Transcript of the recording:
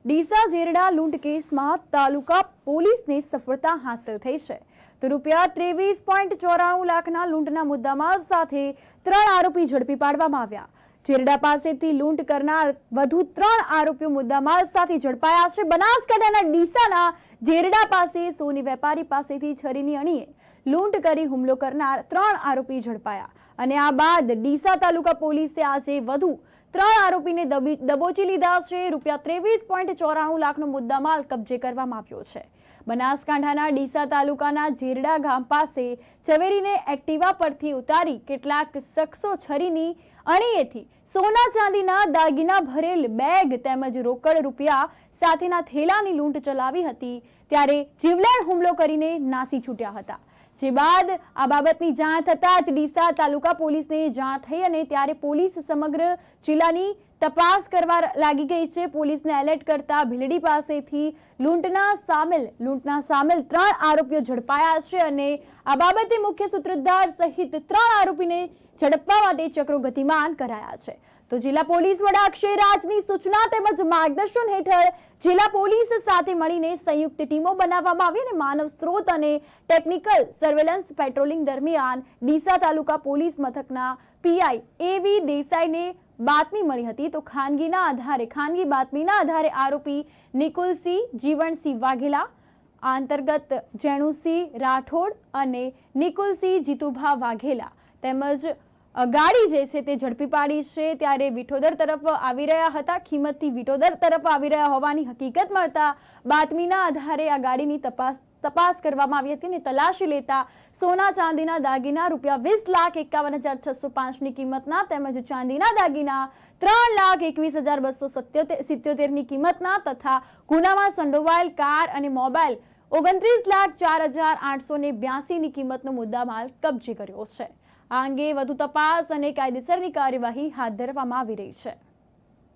ડીસા ઝેરડા લૂંટ કેસમાં તાલુકા પોલીસને સફળતા હાંસલ થઈ છે તો ₹23.94 લાખના લૂંટના મુદ્દામાલ સાથે 3 આરોપી ઝડપી પાડવામાં આવ્યા। ઝેરડા પાસેથી લૂંટ કરનાર વધુ 3 આરોપીઓ મુદ્દામાલ સાથે ઝડપાયા છે। બનાસકાંઠાના ડીસાના ઝેરડા પાસે સોની વેપારી પાસેથી છરીની અણીએ લૂંટ કરી હુમલો કરનાર 3 આરોપી ઝડપાયા અને આ બાદ ડીસા તાલુકા પોલીસે આજે વધુ 3 આરોપીને દબોચી લીધા છે। ₹23.94 લાખનો મુદ્દામાલ કબજે કરવામાં આવ્યો છે। બનાસકાંઠાના ડીસા તાલુકાના ઝેરડા ગામ પાસે ઝવેરીને એક્ટિવા પરથી ઉતારી કેટલાક શખ્સો છરીની અણીએથી સોના ચાંદીના દાગીના ભરેલ બેગ તેમજ રોકડ રૂપિયા સાથેના થેલાની લૂંટ ચલાવી હતી ત્યારે જીવલેણ હુમલો કરીને નાસી છૂટ્યા હતા। જે બાદ આ બાબતની જાણ થતાં જ ડીસા તાલુકા પોલીસને જાણ થઈ અને ત્યારે પોલીસ સમગ્ર જિલ્લાની તપાસ કરવા લાગી ગઈ છે। પોલીસને એલર્ટ કરતા ભીલડી પાસેથી લૂંટના સામેલ 3 આરોપીઓ ઝડપાયા છે અને આ બાબતે મુખ્ય સૂત્રધાર સહિત 3 આરોપીને ઝડપવા માટે ચક્રો ગતિમાન કરાયા છે। તો જિલ્લા પોલીસ વડા અક્ષય રાજની સૂચના તેમજ માર્ગદર્શન હેઠળ જિલ્લા પોલીસ સાથે મળીને સંયુક્ત ટીમો બનાવવામાં આવી અને માનવ સ્ત્રોત અને ટેકનિકલ સર્વેલન્સ પેટ્રોલિંગ દરમિયાન ડીસા તાલુકા પોલીસ મથકના પીઆઈ એવી દેસાઈને બાતમી મળી હતી તો ખાનગી બાતમીના આધારે આરોપી નિકુલસિંહ જીવણસિંહ વાઘેલા અંતર્ગત જેણુસિંહ રાઠોડ અને નિકુલસિંહ જીતુભા વાઘેલા તેમજ ગાડી જે છે તે ઝડપી પાડી છે। ત્યારે વિઠોદર તરફ આવી રહ્યા હતા, ખીમતથી વિઠોદર તરફ આવી રહ્યા હોવાની હકીકત મળતા બાતમીના આધારે આ ગાડીની તપાસ કરવામાં આવી હતી અને તલાશી લેતા સોના ચાંદીના દાગીના ₹20,51,605ની કિંમતના તેમજ ચાંદીના દાગીના ₹3,21,277ની કિંમતના તથા ગુનામાં સંડોવાયેલ કાર અને મોબાઈલ ₹29,04,882ની કિંમતનો મુદ્દામાલ કબજે કર્યો છે। આ અંગે વધુ તપાસ અને કાયદેસરની કાર્યવાહી હાથ ધરવામાં આવી રહી છે।